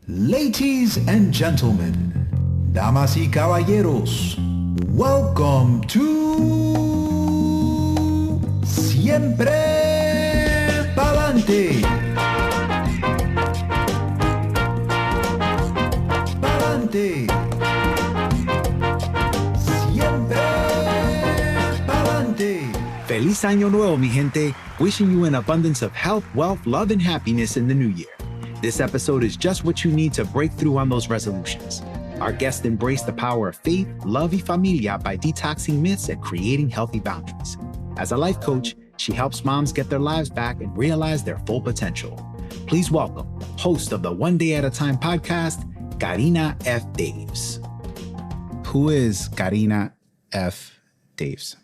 Ladies and gentlemen, damas y caballeros, welcome to Siempre Pa'lante. Pa'lante. Siempre Pa'lante. Feliz Año Nuevo, mi gente. Wishing you an abundance of health, wealth, love, and happiness in the new year. This episode is just what you need to break through on those resolutions. Our guests embrace the power of faith, love, y familia by detoxing myths and creating healthy boundaries. As a life coach, she helps moms get their lives back and realize their full potential. Please welcome host of the One Day at a Time podcast, Karina F. Daves. Who is Karina F. Daves?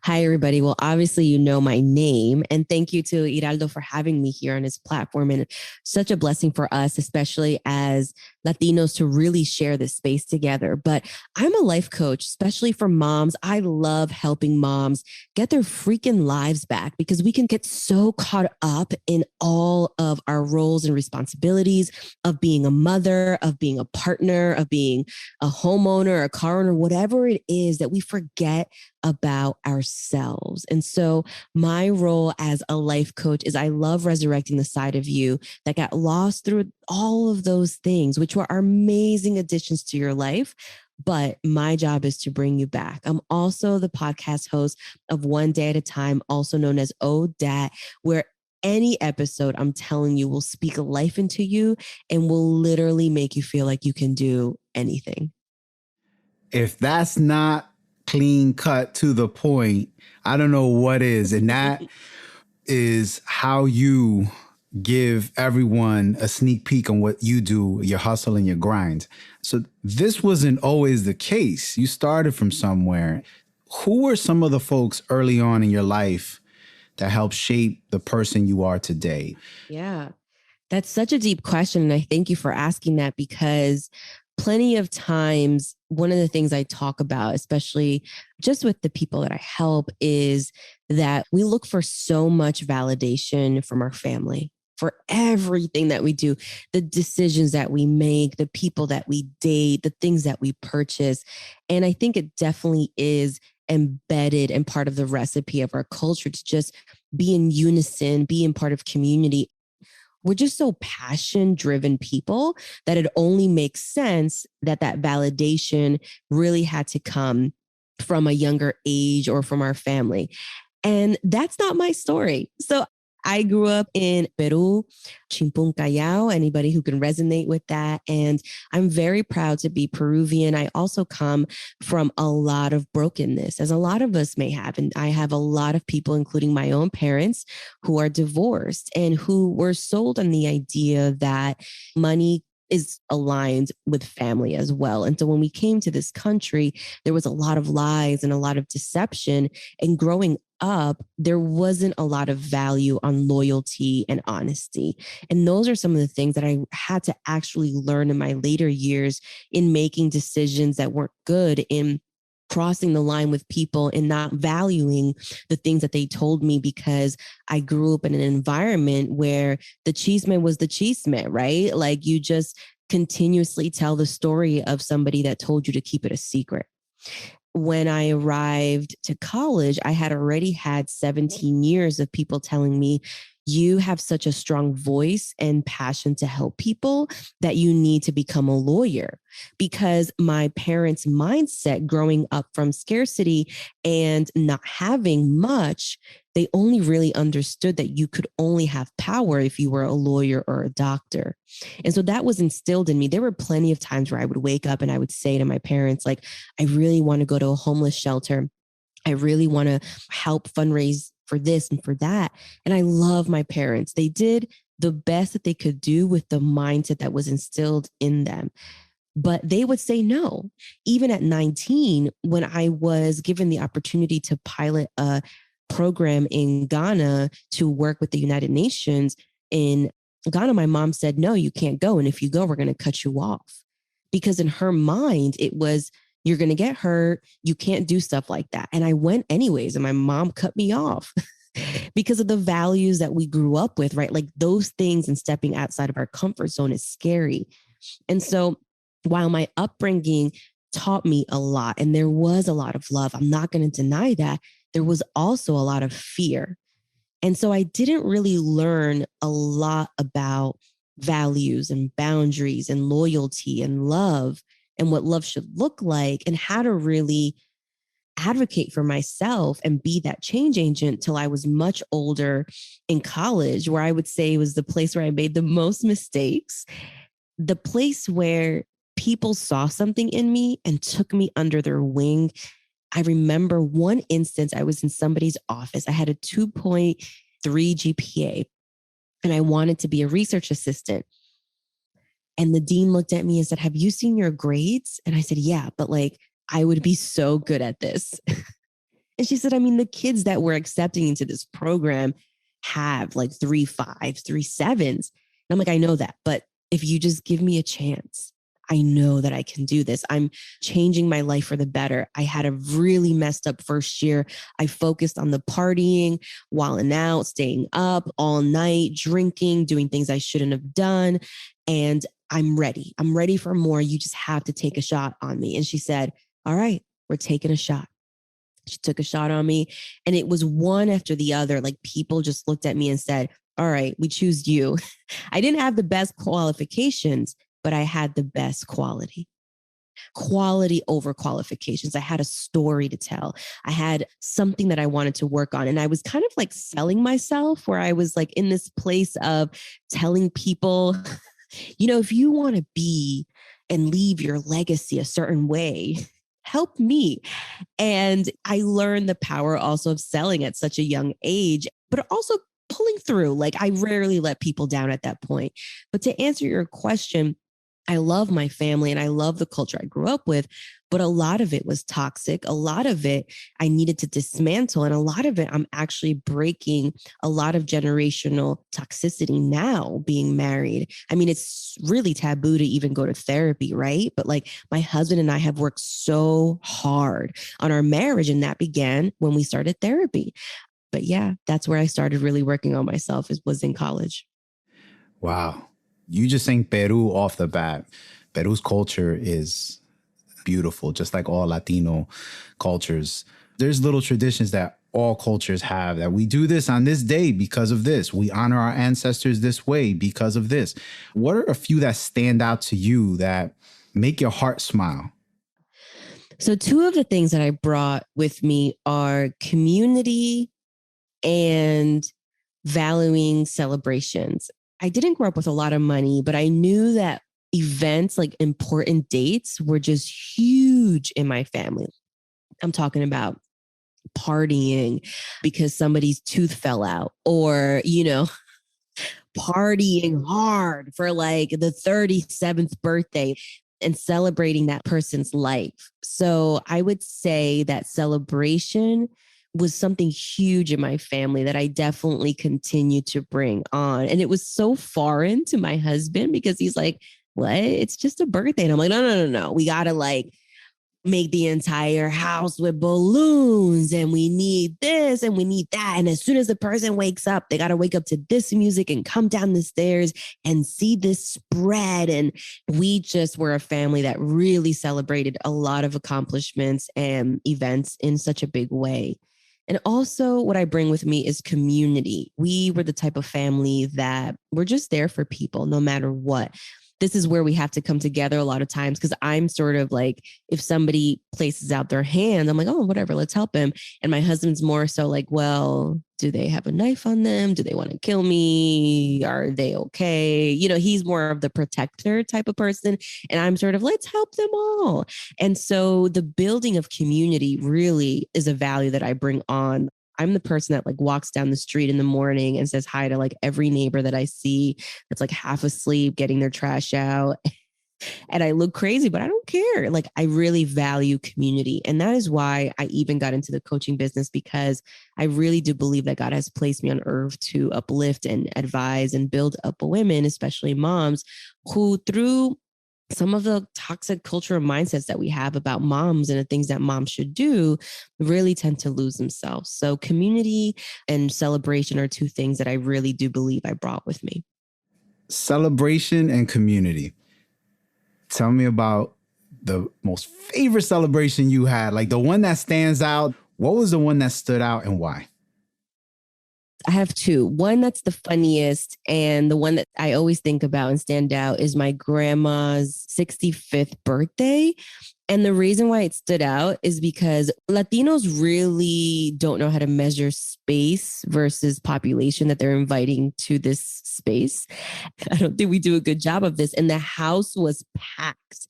Hi, everybody. Well, obviously, you know my name. And thank you to Hiraldo for having me here on his platform. And such a blessing for us, especially as Latinos, to really share this space together. But I'm a life coach, especially for moms. I love helping moms get their freaking lives back because we can get so caught up in all of our roles and responsibilities of being a mother, of being a partner, of being a homeowner, a car owner, whatever it is, that we forget about ourselves. And so my role as a life coach is I love resurrecting the side of you that got lost through all of those things, which were amazing additions to your life. But my job is to bring you back. I'm also the podcast host of One Day at a Time, also known as ODAT, where any episode, I'm telling you, will speak life into you and will literally make you feel like you can do anything. If that's not clean cut to the point, I don't know what is. And that is how you give everyone a sneak peek on what you do, your hustle and your grind. So this wasn't always the case. You started from somewhere. Who were some of the folks early on in your life that helped shape the person you are today? Yeah, that's such a deep question. And I thank you for asking that, because plenty of times, one of the things I talk about, especially just with the people that I help, is that we look for so much validation from our family for everything that we do, the decisions that we make, the people that we date, the things that we purchase. And I think it definitely is embedded and part of the recipe of our culture to just be in unison, be in part of community. We're just so passion-driven people that it only makes sense that that validation really had to come from a younger age or from our family. And that's not my story. So I grew up in Peru, Chimpún Callao, anybody who can resonate with that. And I'm very proud to be Peruvian. I also come from a lot of brokenness, as a lot of us may have. And I have a lot of people, including my own parents, who are divorced and who were sold on the idea that money is aligned with family as well. And so when we came to this country, there was a lot of lies and a lot of deception. And growing up, there wasn't a lot of value on loyalty and honesty. And those are some of the things that I had to actually learn in my later years in making decisions that weren't good, in crossing the line with people and not valuing the things that they told me, because I grew up in an environment where the chisme was the chisme, right? Like, you just continuously tell the story of somebody that told you to keep it a secret. When I arrived to college, I had already had 17 years of people telling me, you have such a strong voice and passion to help people that you need to become a lawyer. Because my parents' mindset growing up from scarcity and not having much, they only really understood that you could only have power if you were a lawyer or a doctor. And so that was instilled in me. There were plenty of times where I would wake up and I would say to my parents, like, I really want to go to a homeless shelter. I really want to help fundraise for this and for that. And I love my parents. They did the best that they could do with the mindset that was instilled in them. But they would say no. Even at 19, when I was given the opportunity to pilot a program in Ghana to work with the United Nations, in Ghana, my mom said, no, you can't go. And if you go, we're going to cut you off. Because in her mind, it was, you're going to get hurt. You can't do stuff like that. And I went anyways, and my mom cut me off. because of the values that we grew up with, right? Like those things and stepping outside of our comfort zone is scary. And so while my upbringing taught me a lot and there was a lot of love, I'm not going to deny that, there was also a lot of fear. And so I didn't really learn a lot about values and boundaries and loyalty and love and what love should look like and how to really advocate for myself and be that change agent till I was much older in college, where I would say was the place where I made the most mistakes, the place where people saw something in me and took me under their wing. I remember one instance, I was in somebody's office. I had a 2.3 GPA and I wanted to be a research assistant. And the dean looked at me and said, "Have you seen your grades?" And I said, "Yeah, but like, I would be so good at this." And she said, "I mean, the kids that we're accepting into this program have like 3.5s, 3.7s." And I'm like, "I know that, but if you just give me a chance, I know that I can do this. I'm changing my life for the better." I had a really messed up first year. I focused on the partying, wilding out, staying up all night, drinking, doing things I shouldn't have done. And I'm ready. I'm ready for more. You just have to take a shot on me. And she said, "All right, we're taking a shot." She took a shot on me and it was one after the other. Like people just looked at me and said, "All right, we choose you." I didn't have the best qualifications, but I had the best quality over qualifications. I had a story to tell. I had something that I wanted to work on. And I was kind of like selling myself, where I was like in this place of telling people, if you want to be and leave your legacy a certain way, help me. And I learned the power also of selling at such a young age, but also pulling through. Like I rarely let people down at that point. But to answer your question, I love my family and I love the culture I grew up with, but a lot of it was toxic. A lot of it I needed to dismantle. And a lot of it I'm actually breaking a lot of generational toxicity now being married. I mean, it's really taboo to even go to therapy, right? But like my husband and I have worked so hard on our marriage, and that began when we started therapy. But yeah, that's where I started really working on myself, was in college. Wow. You just saying Peru off the bat. Peru's culture is beautiful, just like all Latino cultures. There's little traditions that all cultures have, that we do this on this day because of this. We honor our ancestors this way because of this. What are a few that stand out to you that make your heart smile? So two of the things that I brought with me are community and valuing celebrations. I didn't grow up with a lot of money, but I knew that events like important dates were just huge in my family. I'm talking about partying because somebody's tooth fell out, or, partying hard for like the 37th birthday and celebrating that person's life. So I would say that celebration was something huge in my family that I definitely continue to bring on. And it was so foreign to my husband because he's like, "What? It's just a birthday." And I'm like, no. We got to like make the entire house with balloons, and we need this and we need that. And as soon as the person wakes up, they got to wake up to this music and come down the stairs and see this spread. And we just were a family that really celebrated a lot of accomplishments and events in such a big way. And also what I bring with me is community. We were the type of family that we're just there for people no matter what. This is where we have to come together a lot of times, because I'm sort of like, if somebody places out their hand, I'm like, "Oh, whatever, let's help him." And my husband's more so like, "Well, do they have a knife on them? Do they want to kill me? Are they okay?" He's more of the protector type of person. And I'm sort of, let's help them all. And so the building of community really is a value that I bring on. I'm the person that like walks down the street in the morning and says hi to like every neighbor that I see that's like half asleep, getting their trash out. And I look crazy, but I don't care. Like I really value community. And that is why I even got into the coaching business, because I really do believe that God has placed me on earth to uplift and advise and build up women, especially moms, who through some of the toxic cultural mindsets that we have about moms and the things that moms should do really tend to lose themselves. So community and celebration are two things that I really do believe I brought with me. Celebration and community. Tell me about the most favorite celebration you had, like the one that stands out. What was the one that stood out and why? I have two. One that's the funniest, and the one that I always think about and stand out is my grandma's 65th birthday. And the reason why it stood out is because Latinos really don't know how to measure space versus population that they're inviting to this space. I don't think we do a good job of this. And the house was packed.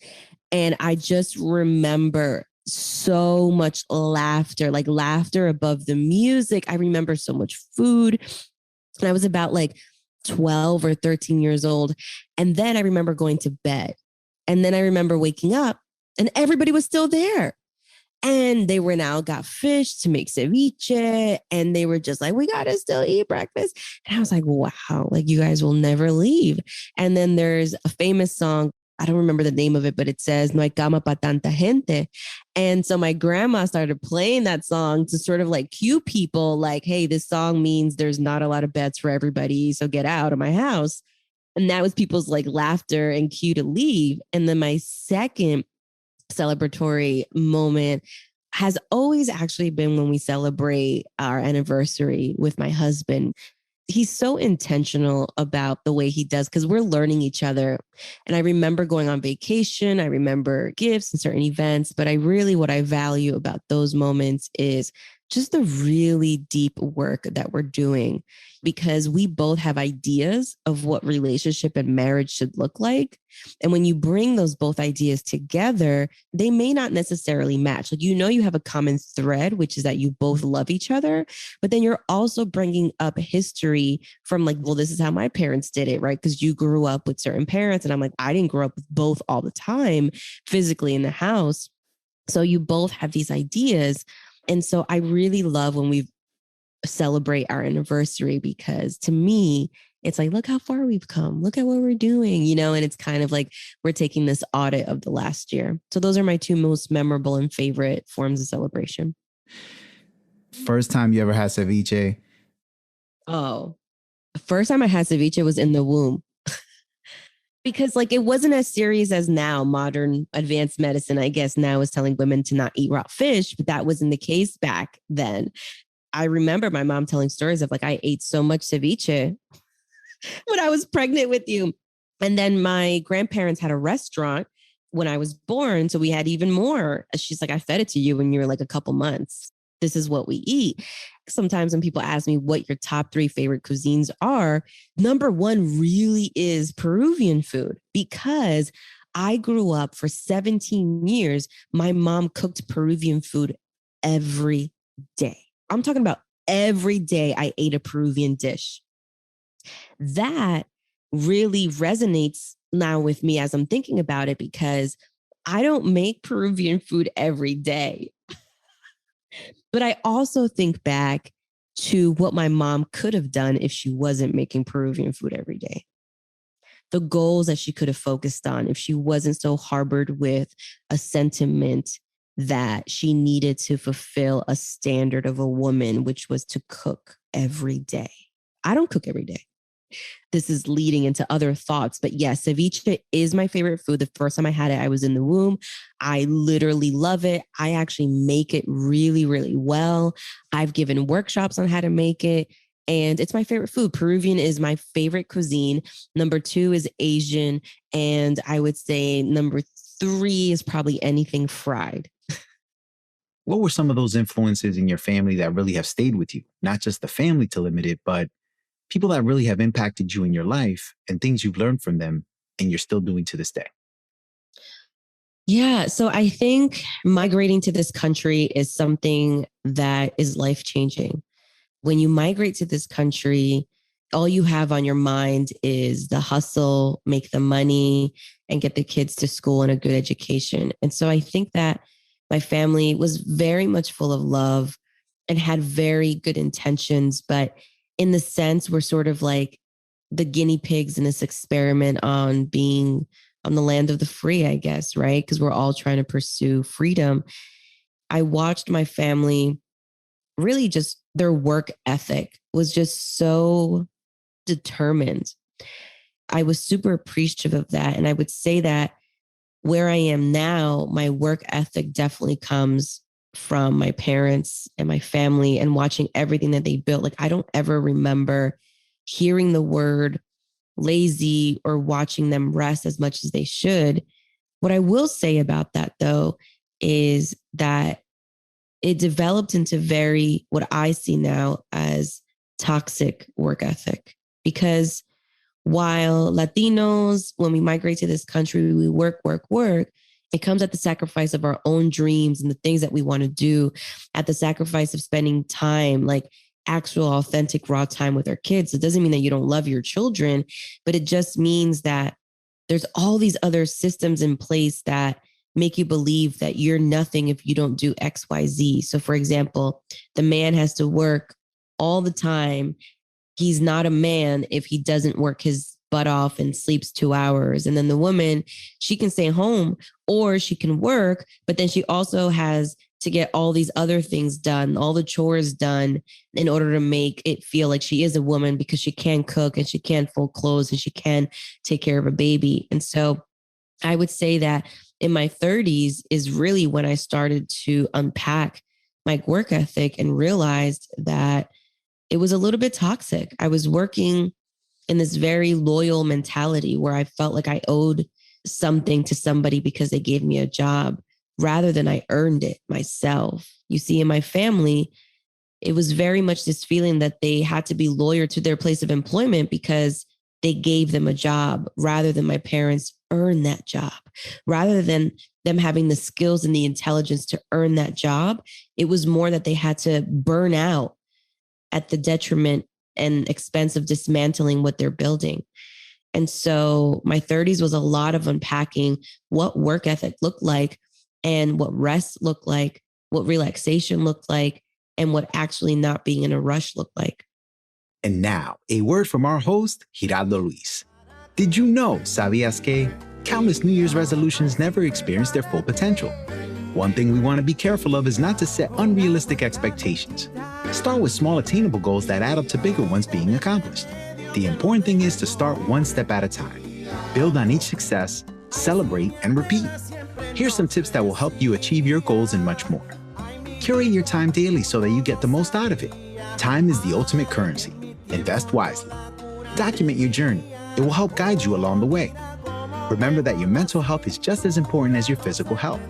And I just remember so much laughter, like laughter above the music. I remember so much food. And I was about like 12 or 13 years old. And then I remember going to bed. And then I remember waking up and everybody was still there. And they were now got fish to make ceviche. And they were just like, we got to still eat breakfast. And I was like, wow, like you guys will never leave. And then there's a famous song. I don't remember the name of it, but it says, no hay cama pa tanta gente. And so my grandma started playing that song to sort of like cue people like, hey, this song means there's not a lot of beds for everybody. So get out of my house. And that was people's like laughter and cue to leave. And then my second celebratory moment has always actually been when we celebrate our anniversary with my husband. He's so intentional about the way he does because we're learning each other. And I remember going on vacation. I remember gifts and certain events, but what I value about those moments is just the really deep work that we're doing because we both have ideas of what relationship and marriage should look like. And when you bring those both ideas together, they may not necessarily match. Like, you have a common thread, which is that you both love each other, but then you're also bringing up history from like, well, this is how my parents did it, right? Because you grew up with certain parents. And I'm like, I didn't grow up with both all the time physically in the house. So you both have these ideas. And so I really love when we celebrate our anniversary because to me, it's like, look how far we've come. Look at what we're doing, and it's kind of like we're taking this audit of the last year. So those are my two most memorable and favorite forms of celebration. First time you ever had ceviche? Oh, the first time I had ceviche was in the womb. Because like it wasn't as serious as now. Modern advanced medicine, I guess now is telling women to not eat raw fish, but that wasn't the case back then. I remember my mom telling stories of like, I ate so much ceviche when I was pregnant with you. And then my grandparents had a restaurant when I was born. So we had even more. She's like, I fed it to you when you were like a couple months. This is what we eat. Sometimes when people ask me what your top 3 favorite cuisines are, number 1 really is Peruvian food because I grew up for 17 years. My mom cooked Peruvian food every day. I'm talking about every day I ate a Peruvian dish. That really resonates now with me as I'm thinking about it because I don't make Peruvian food every day. But I also think back to what my mom could have done if she wasn't making Peruvian food every day. The goals that she could have focused on if she wasn't so harbored with a sentiment that she needed to fulfill a standard of a woman, which was to cook every day. I don't cook every day. This is leading into other thoughts. But yes, ceviche is my favorite food. The first time I had it, I was in the womb. I literally love it. I actually make it really, really well. I've given workshops on how to make it. And it's my favorite food. Peruvian is my favorite cuisine. Number 2 is Asian. And I would say number 3 is probably anything fried. What were some of those influences in your family that really have stayed with you? Not just the family to limit it, but people that really have impacted you in your life and things you've learned from them and you're still doing to this day? Yeah. So I think migrating to this country is something that is life-changing. When you migrate to this country, all you have on your mind is the hustle, make the money, and get the kids to school and a good education. And so I think that my family was very much full of love and had very good intentions, but in the sense, we're sort of like the guinea pigs in this experiment on being on the land of the free, I guess, right? Because we're all trying to pursue freedom. I watched my family really just their work ethic was just so determined. I was super appreciative of that. And I would say that where I am now, my work ethic definitely comes from my parents and my family and watching everything that they built. Like, I don't ever remember hearing the word lazy or watching them rest as much as they should. What I will say about that, though, is that it developed into very, what I see now as toxic work ethic. Because while Latinos, when we migrate to this country, we work, work, work, it comes at the sacrifice of our own dreams and the things that we want to do, at the sacrifice of spending time, like actual, authentic, raw time with our kids. It doesn't mean that you don't love your children, but it just means that there's all these other systems in place that make you believe that you're nothing if you don't do X, Y, Z. So for example, the man has to work all the time. He's not a man if he doesn't work his butt off and sleeps 2 hours. And then the woman, she can stay home or she can work, but then she also has to get all these other things done, all the chores done in order to make it feel like she is a woman, because she can cook and she can fold clothes and she can take care of a baby. And so I would say that in my 30s is really when I started to unpack my work ethic and realized that it was a little bit toxic. I was working in this very loyal mentality where I felt like I owed something to somebody because they gave me a job rather than I earned it myself. You see, in my family, it was very much this feeling that they had to be loyal to their place of employment because they gave them a job, rather than my parents earn that job, rather than them having the skills and the intelligence to earn that job. It was more that they had to burn out at the detriment and expense of dismantling what they're building. And so my 30s was a lot of unpacking what work ethic looked like and what rest looked like, what relaxation looked like, and what actually not being in a rush looked like. And now, a word from our host, Gerardo Luis. Did you know, sabías que, countless New Year's resolutions never experience their full potential? One thing we want to be careful of is not to set unrealistic expectations. Start with small attainable goals that add up to bigger ones being accomplished. The important thing is to start one step at a time. Build on each success, celebrate, and repeat. Here's some tips that will help you achieve your goals and much more. Curate your time daily so that you get the most out of it. Time is the ultimate currency. Invest wisely. Document your journey. It will help guide you along the way. Remember that your mental health is just as important as your physical health.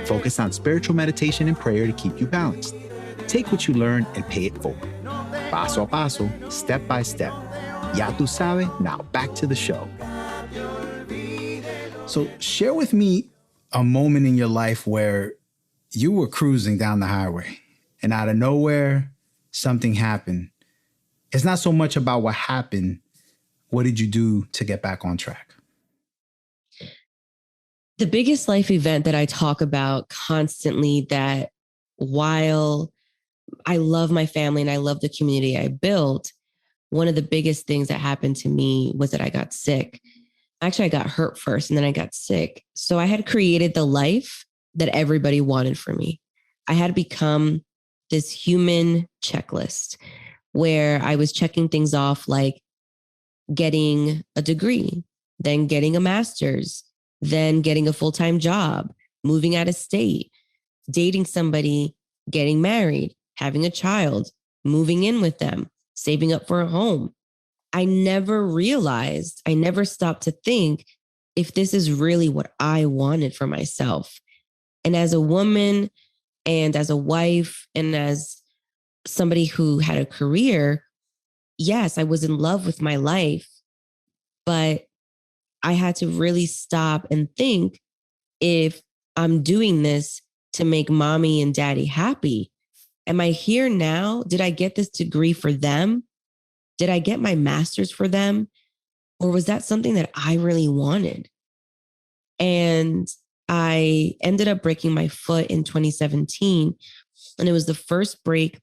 Focus on spiritual meditation and prayer to keep you balanced. Take what you learn and pay it forward. Paso a paso, step by step. Ya tú sabes, now back to the show. So share with me a moment in your life where you were cruising down the highway and out of nowhere, something happened. It's not so much about what happened. What did you do to get back on track? The biggest life event that I talk about constantly, that while I love my family and I love the community I built, one of the biggest things that happened to me was that I got sick. Actually, I got hurt first and then I got sick. So I had created the life that everybody wanted for me. I had become this human checklist where I was checking things off, like getting a degree, then getting a master's, then getting a full-time job, moving out of state, dating somebody, getting married, having a child, moving in with them, saving up for a home. I never realized, I never stopped to think if this is really what I wanted for myself. And as a woman and as a wife and as somebody who had a career, yes, I was in love with my life, but I had to really stop and think, if I'm doing this to make mommy and daddy happy, am I here now? Did I get this degree for them? Did I get my master's for them? Or was that something that I really wanted? And I ended up breaking my foot in 2017. And it was the first break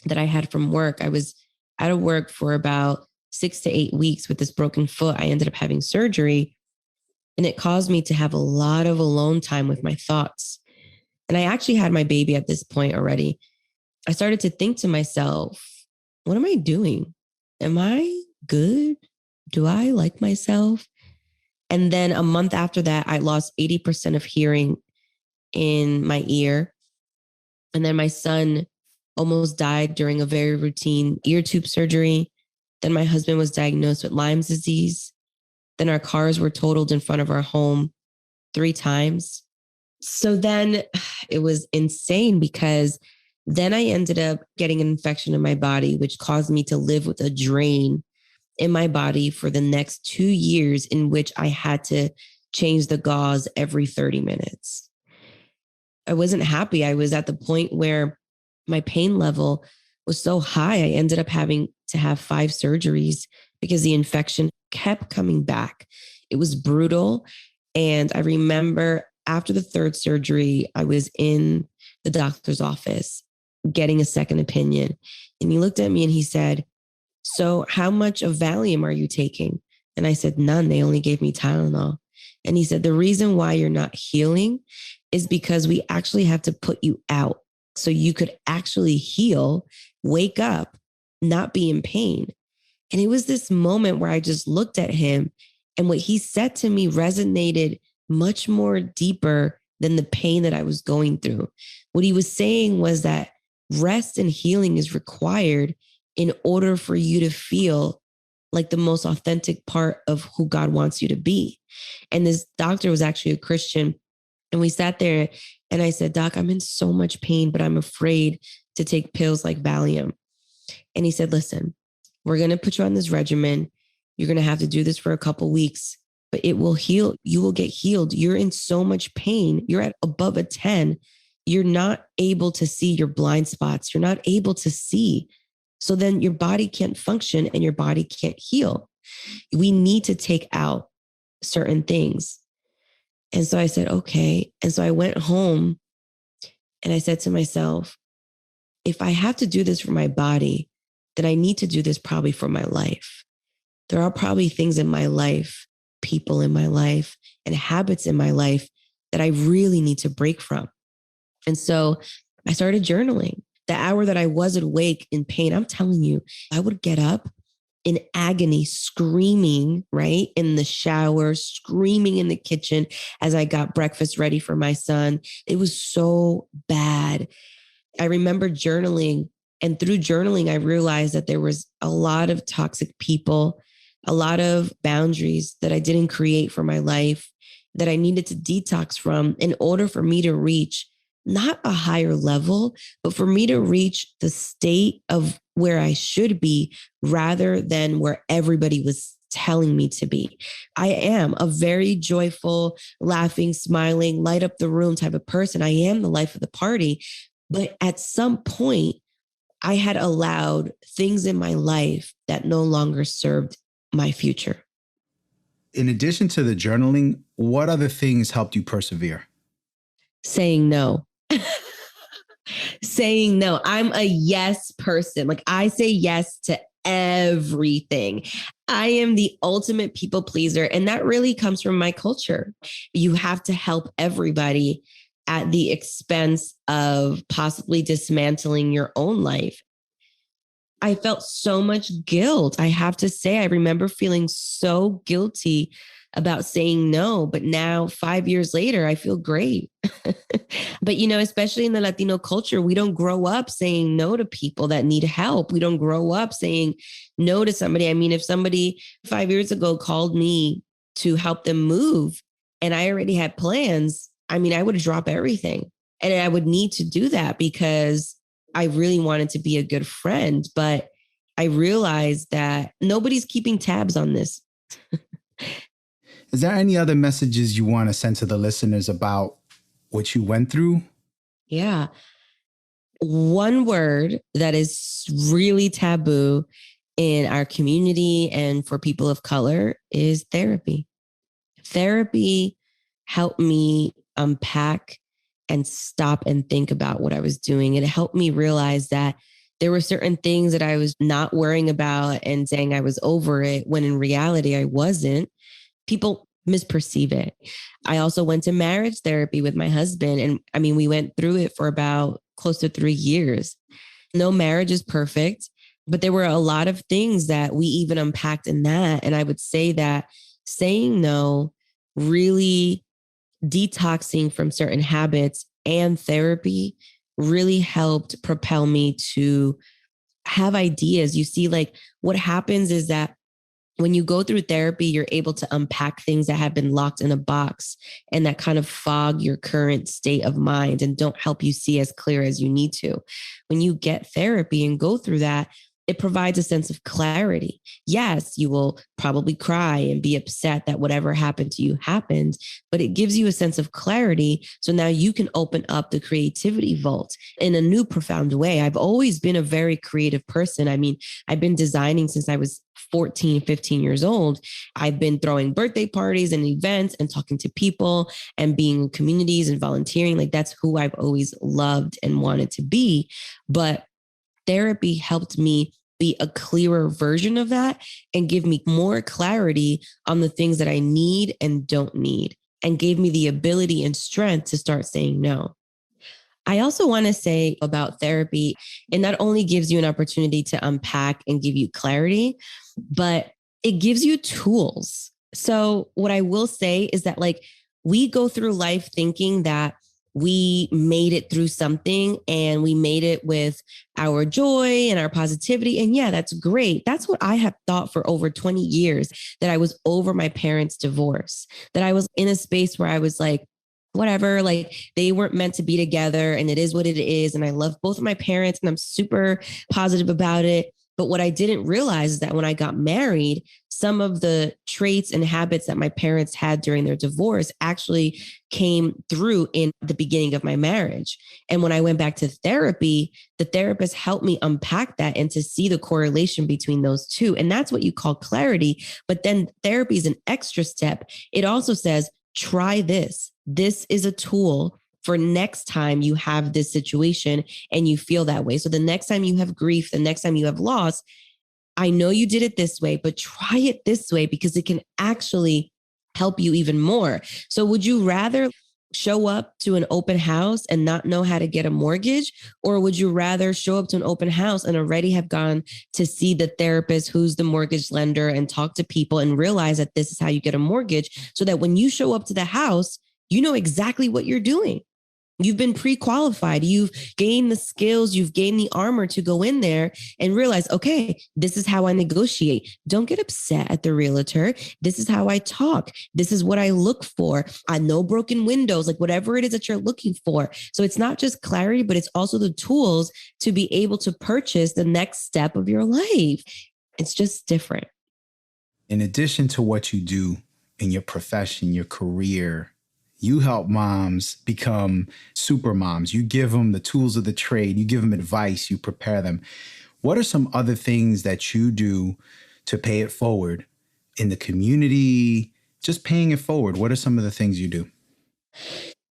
that I had from work. I was out of work for about 6 to 8 weeks with this broken foot. I ended up having surgery. And it caused me to have a lot of alone time with my thoughts. And I actually had my baby at this point already. I started to think to myself, what am I doing? Am I good? Do I like myself? And then a month after that, I lost 80% of hearing in my ear. And then my son almost died during a very routine ear tube surgery. Then my husband was diagnosed with Lyme's disease. Then our cars were totaled in front of our home 3 times. So then it was insane because then I ended up getting an infection in my body, which caused me to live with a drain in my body for the next 2 years, in which I had to change the gauze every 30 minutes. I wasn't happy. I was at the point where my pain level was so high, I ended up having to have 5 surgeries because the infection kept coming back. It was brutal. And I remember after the 3rd surgery, I was in the doctor's office getting a second opinion. And he looked at me and he said, so how much of Valium are you taking? And I said, none. They only gave me Tylenol. And he said, the reason why you're not healing is because we actually have to put you out so you could actually heal, wake up, not be in pain. And it was this moment where I just looked at him, and what he said to me resonated much more deeper than the pain that I was going through. What he was saying was that rest and healing is required in order for you to feel like the most authentic part of who God wants you to be. And this doctor was actually a Christian. And we sat there and I said, Doc, I'm in so much pain, but I'm afraid to take pills like Valium. And he said, listen, we're going to put you on this regimen. You're going to have to do this for a couple weeks, but it will heal. You will get healed. You're in so much pain. You're at above a 10. You're not able to see your blind spots. You're not able to see. So then your body can't function and your body can't heal. We need to take out certain things. And so I said, okay. And so I went home and I said to myself, if I have to do this for my body, then I need to do this probably for my life. There are probably things in my life, people in my life, and habits in my life that I really need to break from. And so I started journaling. The hour that I was awake in pain, I'm telling you, I would get up in agony, screaming, right? In the shower, screaming in the kitchen as I got breakfast ready for my son. It was so bad. I remember journaling, and through journaling, I realized that there was a lot of toxic people, a lot of boundaries that I didn't create for my life that I needed to detox from in order for me to reach not a higher level, but for me to reach the state of where I should be rather than where everybody was telling me to be. I am a very joyful, laughing, smiling, light up the room type of person. I am the life of the party. But at some point, I had allowed things in my life that no longer served my future. In addition to the journaling, what other things helped you persevere? Saying no. Saying no. I'm a yes person. Like I say yes to everything. I am the ultimate people pleaser. And that really comes from my culture. You have to help everybody at the expense of possibly dismantling your own life. I felt so much guilt. I have to say, I remember feeling so guilty about saying no, but now 5 years later, I feel great. But, you know, especially in the Latino culture, we don't grow up saying no to people that need help. We don't grow up saying no to somebody. I mean, if somebody 5 years ago called me to help them move and I already had plans, I mean, I would drop everything. And I would need to do that because I really wanted to be a good friend. But I realized that nobody's keeping tabs on this. Is there any other messages you want to send to the listeners about what you went through? Yeah. One word that is really taboo in our community and for people of color is therapy. Therapy helped me unpack and stop and think about what I was doing. It helped me realize that there were certain things that I was not worrying about and saying I was over it when in reality I wasn't. People misperceive it. I also went to marriage therapy with my husband. And I mean, we went through it for about close to 3 years. No marriage is perfect, but there were a lot of things that we even unpacked in that. And I would say that saying no, really detoxing from certain habits and therapy really helped propel me to have ideas. You see, like what happens is that when you go through therapy, you're able to unpack things that have been locked in a box and that kind of fog your current state of mind and don't help you see as clear as you need to. When you get therapy and go through that, it provides a sense of clarity. Yes, you will probably cry and be upset that whatever happened to you happened, but it gives you a sense of clarity. So now you can open up the creativity vault in a new, profound way. I've always been a very creative person. I mean, I've been designing since I was 14, 15 years old. I've been throwing birthday parties and events and talking to people and being in communities and volunteering. Like that's who I've always loved and wanted to be. But therapy helped me be a clearer version of that and give me more clarity on the things that I need and don't need, and gave me the ability and strength to start saying no. I also want to say about therapy, it not only gives you an opportunity to unpack and give you clarity, but it gives you tools. So what I will say is that like we go through life thinking that we made it through something and we made it with our joy and our positivity. And yeah, that's great. That's what I have thought for over 20 years, that I was over my parents' divorce, that I was in a space where I was like, whatever, like they weren't meant to be together and it is what it is. And I love both of my parents and I'm super positive about it. But what I didn't realize is that when I got married, some of the traits and habits that my parents had during their divorce actually came through in the beginning of my marriage. And when I went back to therapy, the therapist helped me unpack that and to see the correlation between those two. And that's what you call clarity. But then therapy is an extra step. It also says, try this. This is a tool for next time you have this situation and you feel that way. So the next time you have grief, the next time you have loss, I know you did it this way, but try it this way because it can actually help you even more. So would you rather show up to an open house and not know how to get a mortgage? Or would you rather show up to an open house and already have gone to see the therapist who's the mortgage lender and talk to people and realize that this is how you get a mortgage, so that when you show up to the house, you know exactly what you're doing? You've been pre-qualified. You've gained the skills. You've gained the armor to go in there and realize, okay, this is how I negotiate. Don't get upset at the realtor. This is how I talk. This is what I look for. I know broken windows, like whatever it is that you're looking for. So it's not just clarity, but it's also the tools to be able to purchase the next step of your life. It's just different. In addition to what you do in your profession, your career, you help moms become super moms. You give them the tools of the trade. You give them advice. You prepare them. What are some other things that you do to pay it forward in the community? Just paying it forward. What are some of the things you do?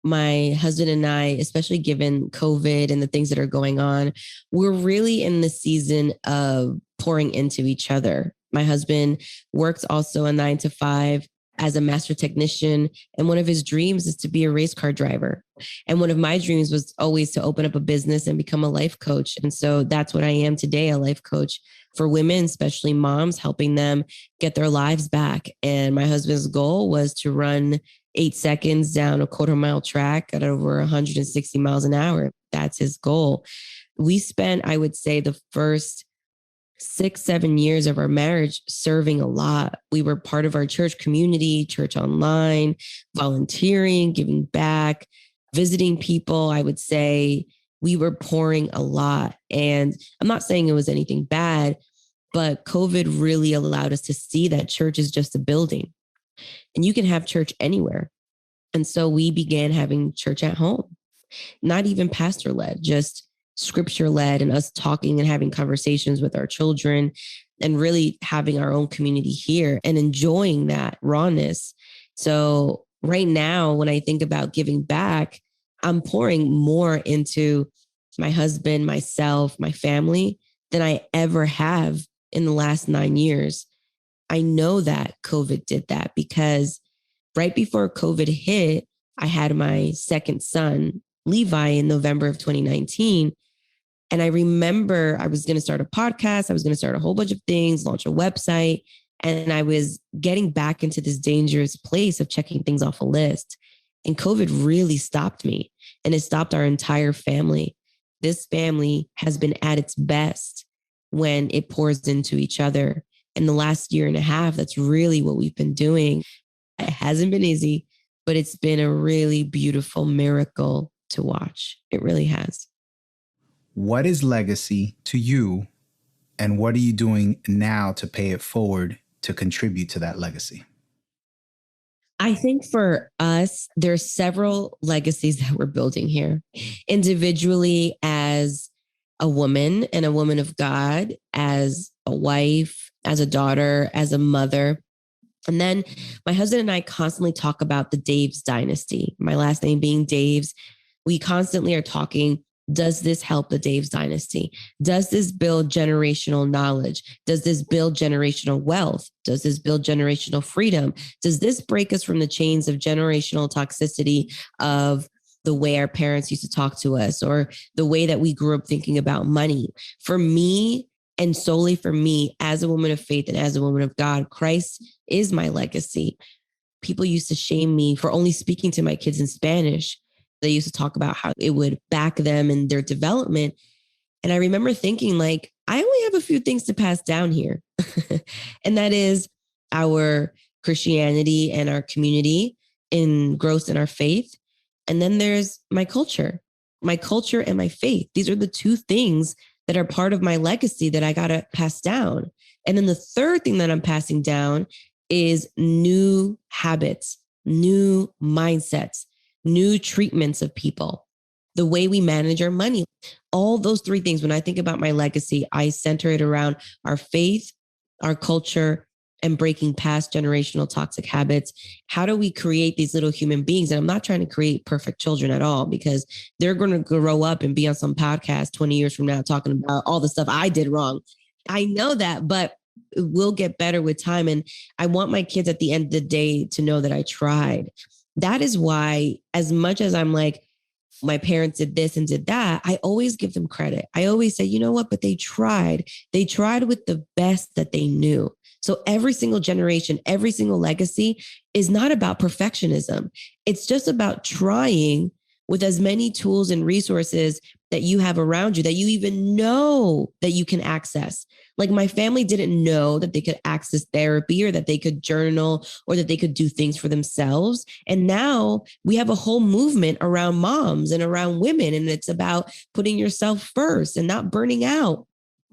My husband and I, especially given COVID and the things that are going on, we're really in the season of pouring into each other. My husband works also a 9-to-5 as a master technician. And one of his dreams is to be a race car driver. And one of my dreams was always to open up a business and become a life coach. And so that's what I am today, a life coach for women, especially moms, helping them get their lives back. And my husband's goal was to run 8 seconds down a quarter-mile track at over 160 miles an hour. That's his goal. We spent, I would say, the first 6-7 years of our marriage serving a lot. We were part of our church community, church online, volunteering, giving back, visiting people. I would say we were pouring a lot. And I'm not saying it was anything bad, but COVID really allowed us to see that church is just a building and you can have church anywhere. And so we began having church at home, not even pastor led, just scripture led, and us talking and having conversations with our children and really having our own community here and enjoying that rawness. So right now, when I think about giving back, I'm pouring more into my husband, myself, my family than I ever have in the last 9 years. I know that COVID did that because Right before COVID hit, I had my second son, Levi, in November of 2019. And I remember I was going to start a podcast. I was going to start a whole bunch of things, launch a website. And I was getting back into this dangerous place of checking things off a list. And COVID really stopped me, and it stopped our entire family. This family has been at its best when it pours into each other. In the last year and a half, that's really what we've been doing. It hasn't been easy, but it's been a really beautiful miracle to watch. It really has. What is legacy to you, and what are you doing now to pay it forward to contribute to that legacy? I think for us, there's several legacies that we're building here. Individually, as a woman and a woman of God, as a wife, as a daughter, as a mother. And then my husband and I constantly talk about the Daves dynasty, my last name being Daves. We constantly are talking, does this help the Daves dynasty? Does this build generational knowledge? Does this build generational wealth? Does this build generational freedom? Does this break us from the chains of generational toxicity of the way our parents used to talk to us, or the way that we grew up thinking about money? For me, and solely for me, as a woman of faith and as a woman of God, Christ is my legacy. People used to shame me for only speaking to my kids in Spanish. They used to talk about how it would back them in their development. And I remember thinking, like, I only have a few things to pass down here. And that is our Christianity and our community in growth in our faith. And then there's my culture and my faith. These are the two things that are part of my legacy that I got to pass down. And then the third thing that I'm passing down is new habits, new mindsets, new treatments of people, the way we manage our money. All those three things, when I think about my legacy, I center it around our faith, our culture, and breaking past generational toxic habits. How do we create these little human beings? And I'm not trying to create perfect children at all, because they're going to grow up and be on some podcast 20 years from now talking about all the stuff I did wrong. I know that, but we'll get better with time. And I want my kids at the end of the day to know that I tried. That is why, as much as I'm like, my parents did this and did that, I always give them credit. I always say, you know what, but they tried. They tried with the best that they knew. So every single generation, every single legacy is not about perfectionism. It's just about trying with as many tools and resources that you have around you, that you even know that you can access. Like, my family didn't know that they could access therapy, or that they could journal, or that they could do things for themselves. And now we have a whole movement around moms and around women. And it's about putting yourself first and not burning out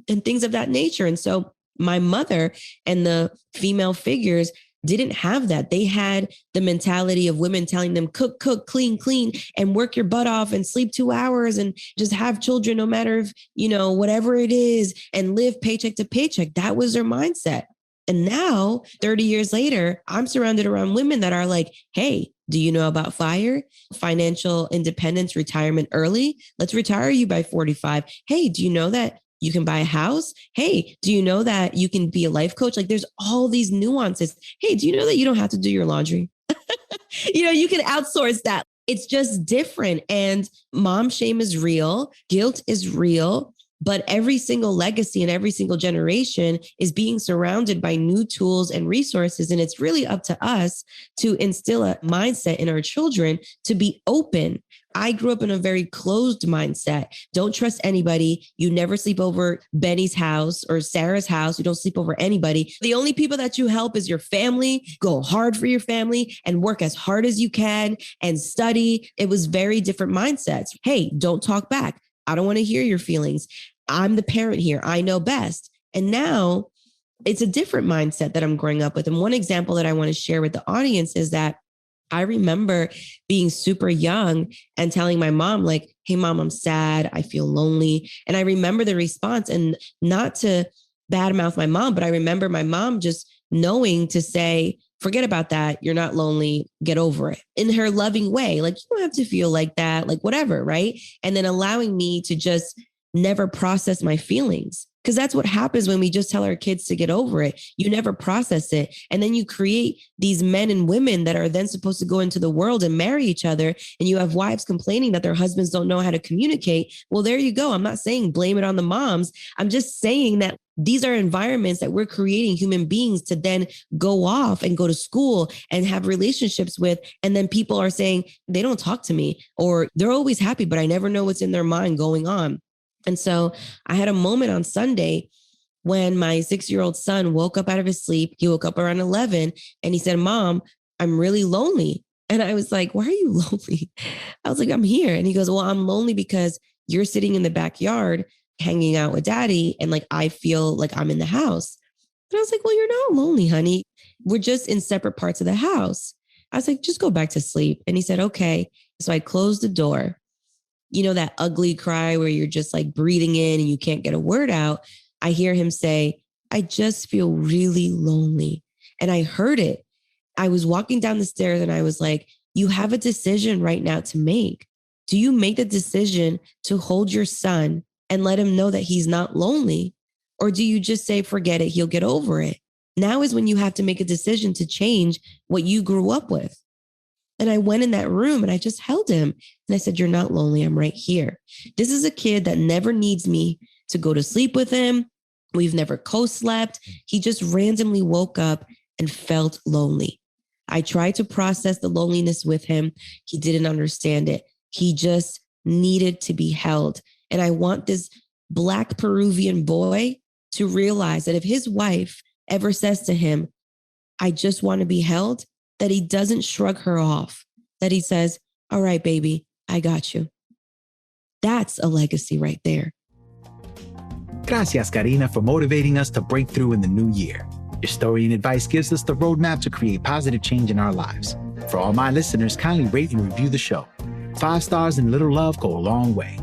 and things of that nature. And so my mother and the female figures didn't have that. They had the mentality of women telling them, cook, clean, and work your butt off and sleep 2 hours and just have children, no matter if, whatever it is, and live paycheck to paycheck. That was their mindset. And now 30 years later, I'm surrounded around women that are like, hey, do you know about FIRE? Financial independence, retirement early. Let's retire you by 45. Hey, do you know that you can buy a house? Hey, do you know that you can be a life coach? Like, there's all these nuances. Hey, do you know that you don't have to do your laundry? You can outsource that. It's just different. And mom shame is real. Guilt is real. But every single legacy and every single generation is being surrounded by new tools and resources. And it's really up to us to instill a mindset in our children to be open. I grew up in a very closed mindset. Don't trust anybody. You never sleep over Benny's house or Sarah's house. You don't sleep over anybody. The only people that you help is your family. Go hard for your family and work as hard as you can and study. It was very different mindsets. Hey, don't talk back. I don't want to hear your feelings. I'm the parent here. I know best. And now it's a different mindset that I'm growing up with. And one example that I want to share with the audience is that I remember being super young and telling my mom, like, hey, mom, I'm sad. I feel lonely. And I remember the response, and not to badmouth my mom, but I remember my mom just knowing to say, forget about that. You're not lonely. Get over it, in her loving way. Like, you don't have to feel like that, like whatever. Right. And then allowing me to just never process my feelings. Because that's what happens when we just tell our kids to get over it. You never process it. And then you create these men and women that are then supposed to go into the world and marry each other. And you have wives complaining that their husbands don't know how to communicate. Well, there you go. I'm not saying blame it on the moms. I'm just saying that these are environments that we're creating human beings to then go off and go to school and have relationships with. And then people are saying, they don't talk to me, or they're always happy, but I never know what's in their mind going on. And so I had a moment on Sunday when my 6-year-old son woke up out of his sleep. He woke up around 11 and he said, Mom, I'm really lonely. And I was like, why are you lonely? I was like, I'm here. And he goes, well, I'm lonely because you're sitting in the backyard hanging out with daddy. And like, I feel like I'm in the house. And I was like, well, you're not lonely, honey. We're just in separate parts of the house. I was like, just go back to sleep. And he said, okay. So I closed the door. You know, that ugly cry where you're just like breathing in and you can't get a word out. I hear him say, I just feel really lonely. And I heard it. I was walking down the stairs and I was like, you have a decision right now to make. Do you make the decision to hold your son and let him know that he's not lonely? Or do you just say, forget it, he'll get over it? Now is when you have to make a decision to change what you grew up with. And I went in that room and I just held him. And I said, you're not lonely. I'm right here. This is a kid that never needs me to go to sleep with him. We've never co-slept. He just randomly woke up and felt lonely. I tried to process the loneliness with him. He didn't understand it. He just needed to be held. And I want this Black Peruvian boy to realize that if his wife ever says to him, I just want to be held, that he doesn't shrug her off, that he says, all right, baby, I got you. That's a legacy right there. Gracias, Karina, for motivating us to break through in the new year. Your story and advice gives us the roadmap to create positive change in our lives. For all my listeners, kindly rate and review the show. 5 stars and little love go a long way.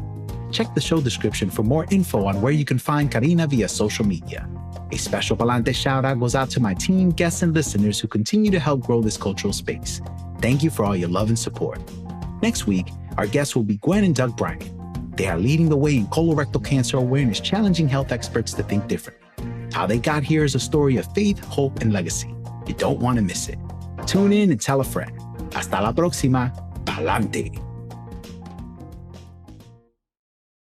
Check the show description for more info on where you can find Karina via social media. A special Palante shout out goes out to my team, guests, and listeners who continue to help grow this cultural space. Thank you for all your love and support. Next week, our guests will be Gwen and Doug Bryant. They are leading the way in colorectal cancer awareness, challenging health experts to think differently. How they got here is a story of faith, hope, and legacy. You don't want to miss it. Tune in and tell a friend. Hasta la próxima. Palante.